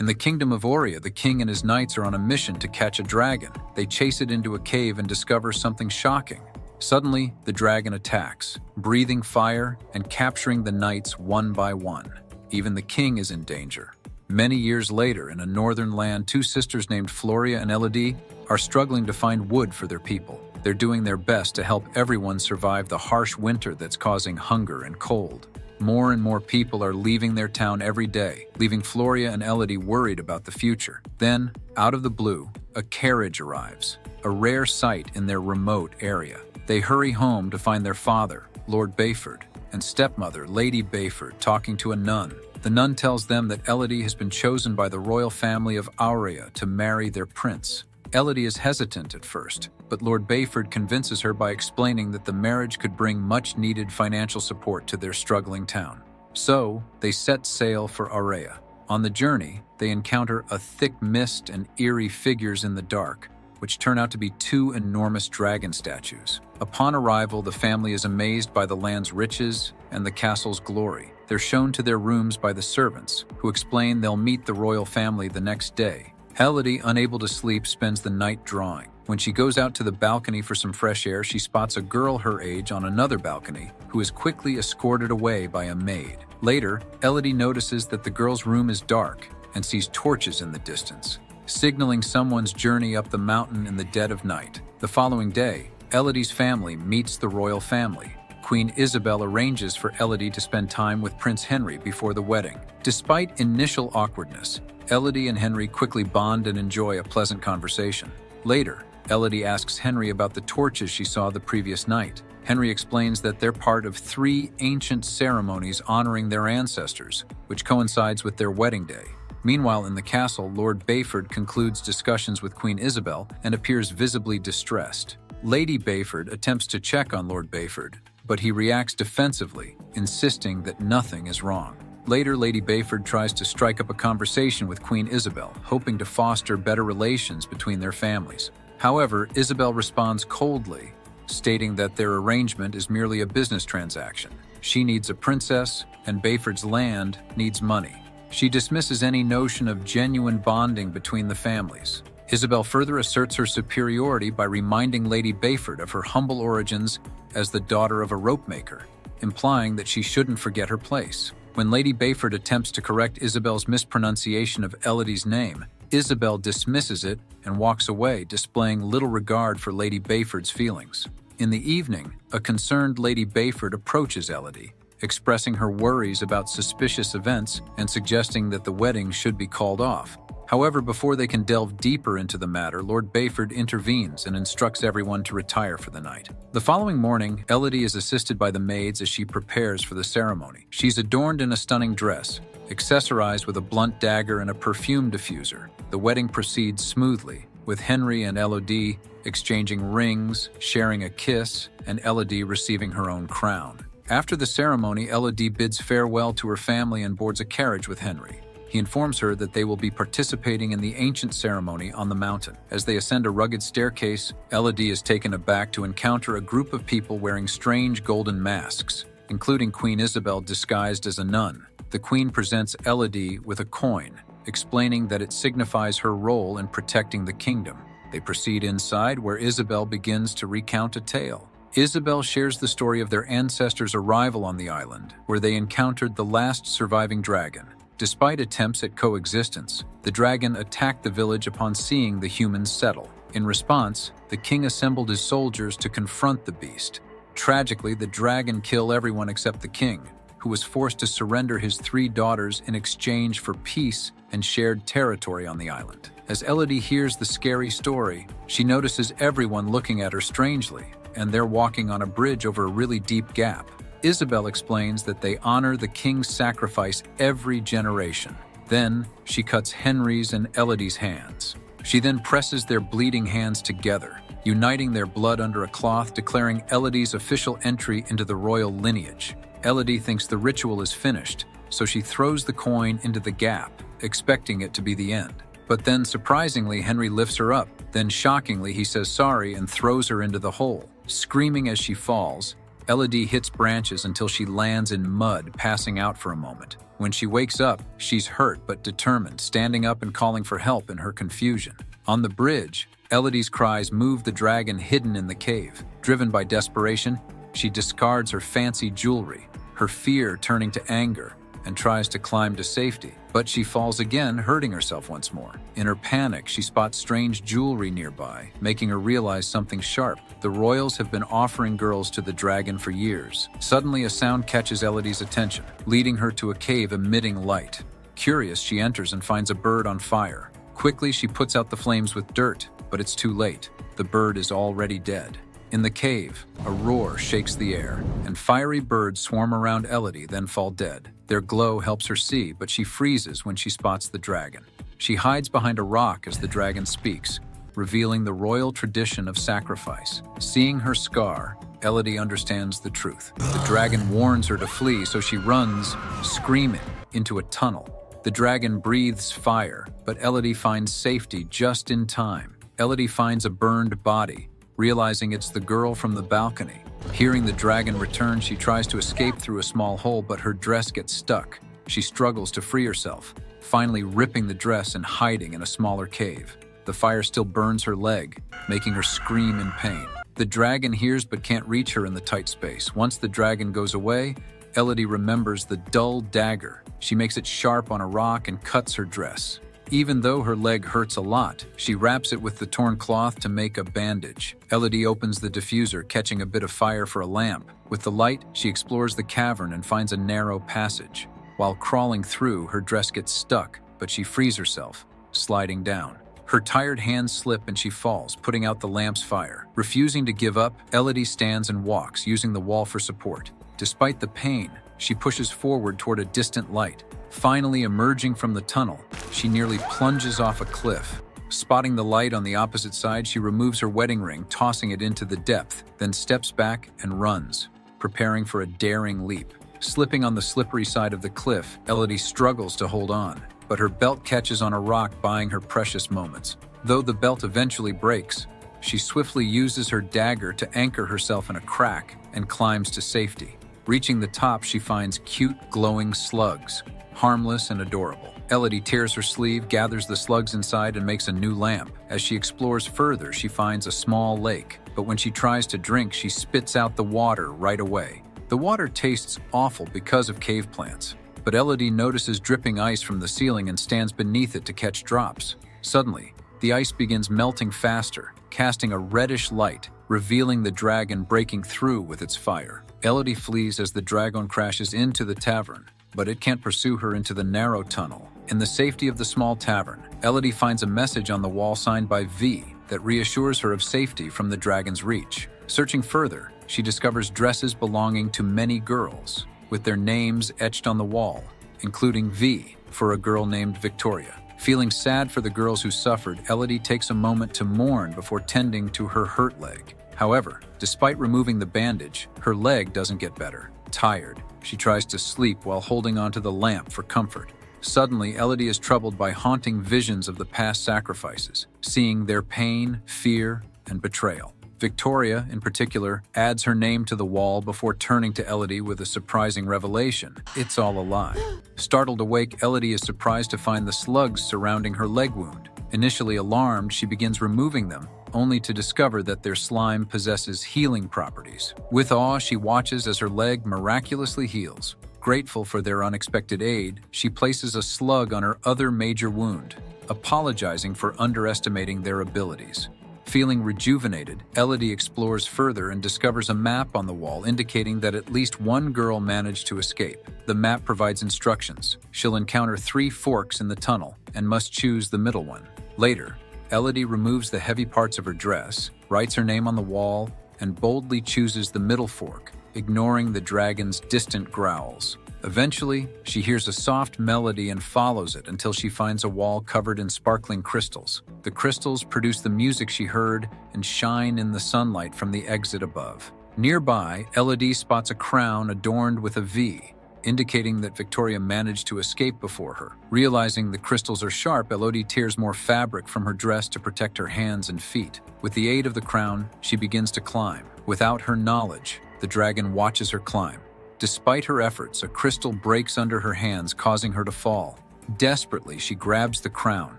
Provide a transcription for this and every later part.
In the kingdom of Oria, the king and his knights are on a mission to catch a dragon. They chase it into a cave and discover something shocking. Suddenly, the dragon attacks, breathing fire and capturing the knights one by one. Even the king is in danger. Many years later, in a northern land, two sisters named Floria and Elodie are struggling to find wood for their people. They're doing their best to help everyone survive the harsh winter that's causing hunger and cold. More and more people are leaving their town every day, leaving Floria and Elodie worried about the future. Then, out of the blue, a carriage arrives, a rare sight in their remote area. They hurry home to find their father, Lord Bayford, and stepmother, Lady Bayford, talking to a nun. The nun tells them that Elodie has been chosen by the royal family of Aurea to marry their prince. Elodie is hesitant at first, but Lord Bayford convinces her by explaining that the marriage could bring much-needed financial support to their struggling town. So, they set sail for Aurea. On the journey, they encounter a thick mist and eerie figures in the dark, which turn out to be two enormous dragon statues. Upon arrival, the family is amazed by the land's riches and the castle's glory. They're shown to their rooms by the servants, who explain they'll meet the royal family the next day. Elodie, unable to sleep, spends the night drawing. When she goes out to the balcony for some fresh air, she spots a girl her age on another balcony, who is quickly escorted away by a maid. Later, Elodie notices that the girl's room is dark and sees torches in the distance, signaling someone's journey up the mountain in the dead of night. The following day, Elodie's family meets the royal family. Queen Isabel arranges for Elodie to spend time with Prince Henry before the wedding. Despite initial awkwardness, Elodie and Henry quickly bond and enjoy a pleasant conversation. Later, Elodie asks Henry about the torches she saw the previous night. Henry explains that they're part of 3 ancient ceremonies honoring their ancestors, which coincides with their wedding day. Meanwhile, in the castle, Lord Bayford concludes discussions with Queen Isabel and appears visibly distressed. Lady Bayford attempts to check on Lord Bayford, but he reacts defensively, insisting that nothing is wrong. Later, Lady Bayford tries to strike up a conversation with Queen Isabel, hoping to foster better relations between their families. However, Isabel responds coldly, stating that their arrangement is merely a business transaction. She needs a princess, and Bayford's land needs money. She dismisses any notion of genuine bonding between the families. Isabel further asserts her superiority by reminding Lady Bayford of her humble origins as the daughter of a rope maker, implying that she shouldn't forget her place. When Lady Bayford attempts to correct Isabel's mispronunciation of Elodie's name, Isabel dismisses it and walks away, displaying little regard for Lady Bayford's feelings. In the evening, a concerned Lady Bayford approaches Elodie, expressing her worries about suspicious events and suggesting that the wedding should be called off. However, before they can delve deeper into the matter, Lord Bayford intervenes and instructs everyone to retire for the night. The following morning, Elodie is assisted by the maids as she prepares for the ceremony. She's adorned in a stunning dress, accessorized with a blunt dagger and a perfume diffuser. The wedding proceeds smoothly, with Henry and Elodie exchanging rings, sharing a kiss, and Elodie receiving her own crown. After the ceremony, Elodie bids farewell to her family and boards a carriage with Henry. He informs her that they will be participating in the ancient ceremony on the mountain. As they ascend a rugged staircase, Elodie is taken aback to encounter a group of people wearing strange golden masks, including Queen Isabel disguised as a nun. The queen presents Elodie with a coin, explaining that it signifies her role in protecting the kingdom. They proceed inside, where Isabel begins to recount a tale. Isabel shares the story of their ancestors' arrival on the island, where they encountered the last surviving dragon. Despite attempts at coexistence, the dragon attacked the village upon seeing the humans settle. In response, the king assembled his soldiers to confront the beast. Tragically, the dragon killed everyone except the king, who was forced to surrender his 3 daughters in exchange for peace and shared territory on the island. As Elodie hears the scary story, she notices everyone looking at her strangely, and they're walking on a bridge over a really deep gap. Isabel explains that they honor the king's sacrifice every generation. Then, she cuts Henry's and Elodie's hands. She then presses their bleeding hands together, uniting their blood under a cloth, declaring Elodie's official entry into the royal lineage. Elodie thinks the ritual is finished, so she throws the coin into the gap, expecting it to be the end. But then, surprisingly, Henry lifts her up. Then, shockingly, he says sorry and throws her into the hole. Screaming as she falls, Elodie hits branches until she lands in mud, passing out for a moment. When she wakes up, she's hurt but determined, standing up and calling for help in her confusion. On the bridge, Elodie's cries move the dragon hidden in the cave. Driven by desperation, she discards her fancy jewelry, her fear turning to anger, and tries to climb to safety. But she falls again, hurting herself once more. In her panic, she spots strange jewelry nearby, making her realize something sharp. The royals have been offering girls to the dragon for years. Suddenly, a sound catches Elodie's attention, leading her to a cave emitting light. Curious, she enters and finds a bird on fire. Quickly, she puts out the flames with dirt, but it's too late. The bird is already dead. In the cave, a roar shakes the air, and fiery birds swarm around Elodie, then fall dead. Their glow helps her see, but she freezes when she spots the dragon. She hides behind a rock as the dragon speaks, revealing the royal tradition of sacrifice. Seeing her scar, Elodie understands the truth. The dragon warns her to flee, so she runs, screaming, into a tunnel. The dragon breathes fire, but Elodie finds safety just in time. Elodie finds a burned body, realizing it's the girl from the balcony. Hearing the dragon return, she tries to escape through a small hole, but her dress gets stuck. She struggles to free herself, finally ripping the dress and hiding in a smaller cave. The fire still burns her leg, making her scream in pain. The dragon hears but can't reach her in the tight space. Once the dragon goes away, Elodie remembers the dull dagger. She makes it sharp on a rock and cuts her dress. Even though her leg hurts a lot, she wraps it with the torn cloth to make a bandage. Elodie opens the diffuser, catching a bit of fire for a lamp. With the light, she explores the cavern and finds a narrow passage. While crawling through, her dress gets stuck, but she frees herself, sliding down. Her tired hands slip and she falls, putting out the lamp's fire. Refusing to give up, Elodie stands and walks, using the wall for support. Despite the pain, she pushes forward toward a distant light. Finally emerging from the tunnel, she nearly plunges off a cliff. Spotting the light on the opposite side, she removes her wedding ring, tossing it into the depth, then steps back and runs, preparing for a daring leap. Slipping on the slippery side of the cliff, Elodie struggles to hold on, but her belt catches on a rock, buying her precious moments. Though the belt eventually breaks, she swiftly uses her dagger to anchor herself in a crack and climbs to safety. Reaching the top, she finds cute, glowing slugs, harmless and adorable. Elodie tears her sleeve, gathers the slugs inside, and makes a new lamp. As she explores further, she finds a small lake, but when she tries to drink, she spits out the water right away. The water tastes awful because of cave plants, but Elodie notices dripping ice from the ceiling and stands beneath it to catch drops. Suddenly, the ice begins melting faster, casting a reddish light, revealing the dragon breaking through with its fire. Elodie flees as the dragon crashes into the tavern, but it can't pursue her into the narrow tunnel. In the safety of the small tavern, Elodie finds a message on the wall signed by V that reassures her of safety from the dragon's reach. Searching further, she discovers dresses belonging to many girls, with their names etched on the wall, including V for a girl named Victoria. Feeling sad for the girls who suffered, Elodie takes a moment to mourn before tending to her hurt leg. However, despite removing the bandage, her leg doesn't get better. Tired, she tries to sleep while holding onto the lamp for comfort. Suddenly, Elodie is troubled by haunting visions of the past sacrifices, seeing their pain, fear, and betrayal. Victoria, in particular, adds her name to the wall before turning to Elodie with a surprising revelation. It's all a lie. Startled awake, Elodie is surprised to find the slugs surrounding her leg wound. Initially alarmed, she begins removing them, only to discover that their slime possesses healing properties. With awe, she watches as her leg miraculously heals. Grateful for their unexpected aid, she places a slug on her other major wound, apologizing for underestimating their abilities. Feeling rejuvenated, Elodie explores further and discovers a map on the wall indicating that at least one girl managed to escape. The map provides instructions. She'll encounter 3 forks in the tunnel and must choose the middle one. Later, Elodie removes the heavy parts of her dress, writes her name on the wall, and boldly chooses the middle fork, ignoring the dragon's distant growls. Eventually, she hears a soft melody and follows it until she finds a wall covered in sparkling crystals. The crystals produce the music she heard and shine in the sunlight from the exit above. Nearby, Elodie spots a crown adorned with a V, indicating that Victoria managed to escape before her. Realizing the crystals are sharp, Elodie tears more fabric from her dress to protect her hands and feet. With the aid of the crown, she begins to climb. Without her knowledge, The dragon watches her climb. Despite her efforts, a crystal breaks under her hands, causing her to fall. Desperately, she grabs the crown,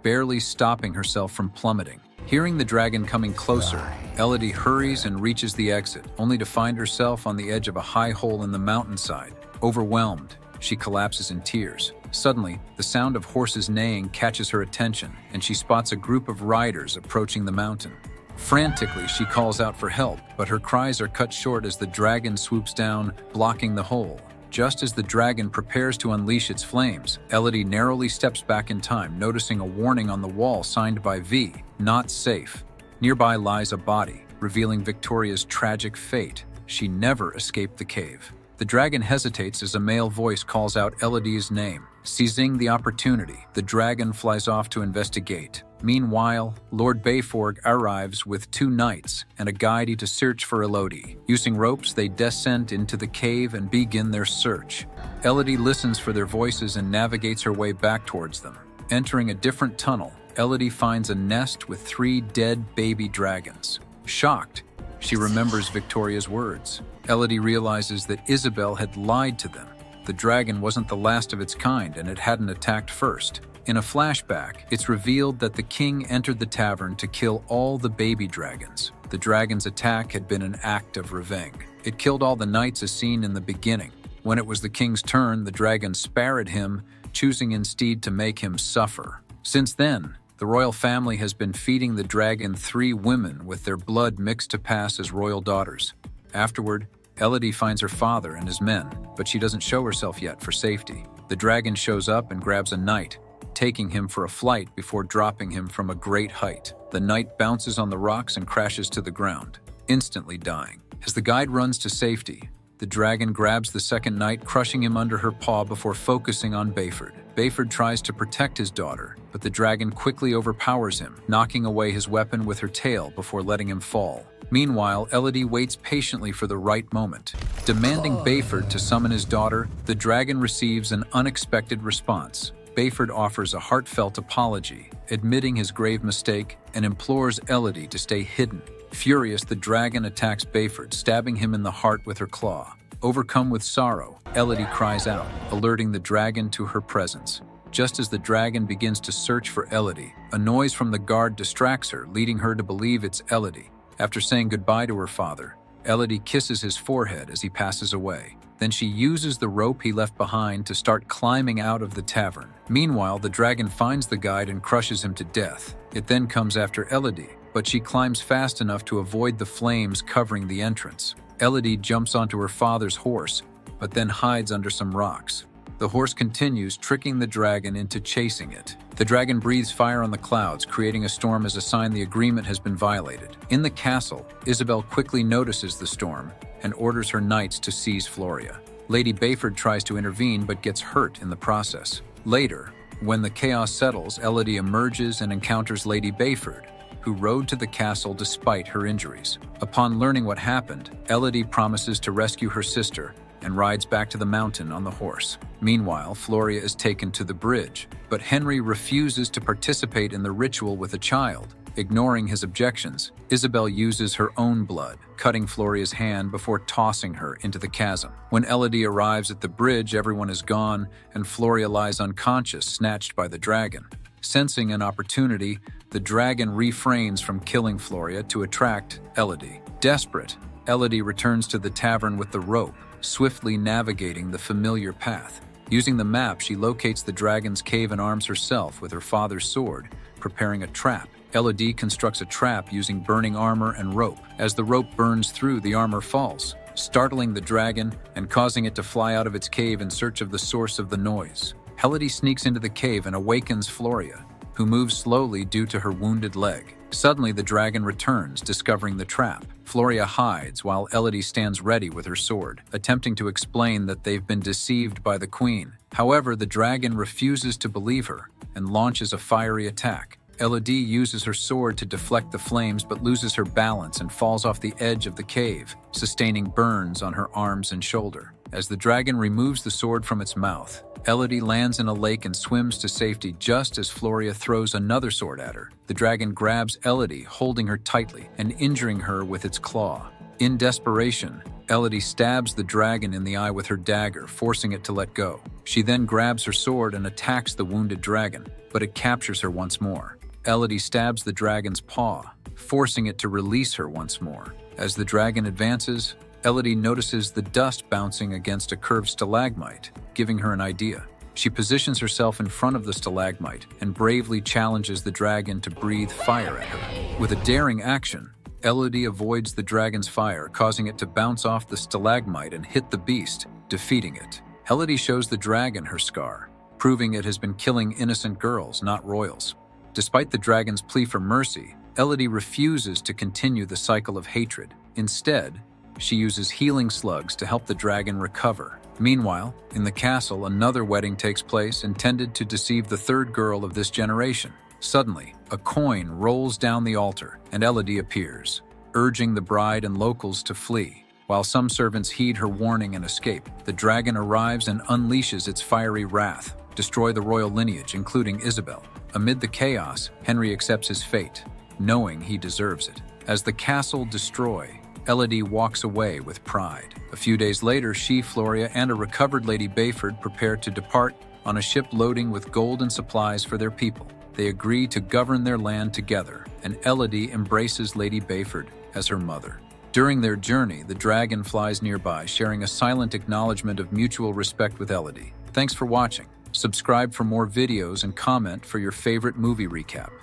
barely stopping herself from plummeting. Hearing the dragon coming closer, Elodie hurries and reaches the exit, only to find herself on the edge of a high hole in the mountainside. Overwhelmed, she collapses in tears. Suddenly, the sound of horses neighing catches her attention, and she spots a group of riders approaching the mountain. Frantically, she calls out for help, but her cries are cut short as the dragon swoops down, blocking the hole. Just as the dragon prepares to unleash its flames, Elodie narrowly steps back in time, noticing a warning on the wall signed by V, "Not safe." Nearby lies a body, revealing Victoria's tragic fate. She never escaped the cave. The dragon hesitates as a male voice calls out Elodie's name. Seizing the opportunity, the dragon flies off to investigate. Meanwhile, Lord Bayforg arrives with 2 knights and a guide to search for Elodie. Using ropes, they descend into the cave and begin their search. Elodie listens for their voices and navigates her way back towards them. Entering a different tunnel, Elodie finds a nest with 3 dead baby dragons. Shocked, she remembers Victoria's words. Elodie realizes that Isabel had lied to them. The dragon wasn't the last of its kind, and it hadn't attacked first. In a flashback, it's revealed that the king entered the tavern to kill all the baby dragons. The dragon's attack had been an act of revenge. It killed all the knights as seen in the beginning. When it was the king's turn, the dragon spared him, choosing instead to make him suffer. Since then, the royal family has been feeding the dragon 3 women with their blood mixed to pass as royal daughters. Afterward, Elodie finds her father and his men, but she doesn't show herself yet for safety. The dragon shows up and grabs a knight, taking him for a flight before dropping him from a great height. The knight bounces on the rocks and crashes to the ground, instantly dying. As the guide runs to safety, the dragon grabs the second knight, crushing him under her paw before focusing on Bayford. Bayford tries to protect his daughter, but the dragon quickly overpowers him, knocking away his weapon with her tail before letting him fall. Meanwhile, Elodie waits patiently for the right moment. Demanding Bayford to summon his daughter, the dragon receives an unexpected response. Bayford offers a heartfelt apology, admitting his grave mistake, and implores Elodie to stay hidden. Furious, the dragon attacks Bayford, stabbing him in the heart with her claw. Overcome with sorrow, Elodie cries out, alerting the dragon to her presence. Just as the dragon begins to search for Elodie, a noise from the guard distracts her, leading her to believe it's Elodie. After saying goodbye to her father, Elodie kisses his forehead as he passes away. Then she uses the rope he left behind to start climbing out of the tavern. Meanwhile, the dragon finds the guide and crushes him to death. It then comes after Elodie, but she climbs fast enough to avoid the flames covering the entrance. Elodie jumps onto her father's horse, but then hides under some rocks. The horse continues, tricking the dragon into chasing it. The dragon breathes fire on the clouds, creating a storm as a sign the agreement has been violated. In the castle, Isabel quickly notices the storm and orders her knights to seize Floria. Lady Bayford tries to intervene but gets hurt in the process. Later, when the chaos settles, Elodie emerges and encounters Lady Bayford, who rode to the castle despite her injuries. Upon learning what happened, Elodie promises to rescue her sister and rides back to the mountain on the horse. Meanwhile, Floria is taken to the bridge, but Henry refuses to participate in the ritual with a child. Ignoring his objections, Isabel uses her own blood, cutting Floria's hand before tossing her into the chasm. When Elodie arrives at the bridge, everyone is gone, and Floria lies unconscious, snatched by the dragon. Sensing an opportunity, the dragon refrains from killing Floria to attract Elodie. Desperate, Elodie returns to the tavern with the rope, swiftly navigating the familiar path. Using the map, she locates the dragon's cave and arms herself with her father's sword, preparing a trap. Elodie constructs a trap using burning armor and rope. As the rope burns through, the armor falls, startling the dragon and causing it to fly out of its cave in search of the source of the noise. Elodie sneaks into the cave and awakens Floria, who moves slowly due to her wounded leg. Suddenly, the dragon returns, discovering the trap. Floria hides while Elodie stands ready with her sword, attempting to explain that they've been deceived by the queen. However, the dragon refuses to believe her and launches a fiery attack. Elodie uses her sword to deflect the flames but loses her balance and falls off the edge of the cave, sustaining burns on her arms and shoulder. As the dragon removes the sword from its mouth, Elodie lands in a lake and swims to safety just as Floria throws another sword at her. The dragon grabs Elodie, holding her tightly and injuring her with its claw. In desperation, Elodie stabs the dragon in the eye with her dagger, forcing it to let go. She then grabs her sword and attacks the wounded dragon, but it captures her once more. Elodie stabs the dragon's paw, forcing it to release her once more. As the dragon advances, Elodie notices the dust bouncing against a curved stalagmite, giving her an idea. She positions herself in front of the stalagmite and bravely challenges the dragon to breathe fire at her. With a daring action, Elodie avoids the dragon's fire, causing it to bounce off the stalagmite and hit the beast, defeating it. Elodie shows the dragon her scar, proving it has been killing innocent girls, not royals. Despite the dragon's plea for mercy, Elodie refuses to continue the cycle of hatred. Instead, she uses healing slugs to help the dragon recover. Meanwhile, in the castle, another wedding takes place intended to deceive the third girl of this generation. Suddenly, a coin rolls down the altar, and Elodie appears, urging the bride and locals to flee. While some servants heed her warning and escape, the dragon arrives and unleashes its fiery wrath, destroy the royal lineage, including Isabel. Amid the chaos, Henry accepts his fate, knowing he deserves it. As the castle destroys, Elodie walks away with pride. A few days later, she, Floria, and a recovered Lady Bayford prepare to depart on a ship loading with gold and supplies for their people. They agree to govern their land together, and Elodie embraces Lady Bayford as her mother. During their journey, the dragon flies nearby, sharing a silent acknowledgement of mutual respect with Elodie. Thanks for watching. Subscribe for more videos and comment for your favorite movie recap.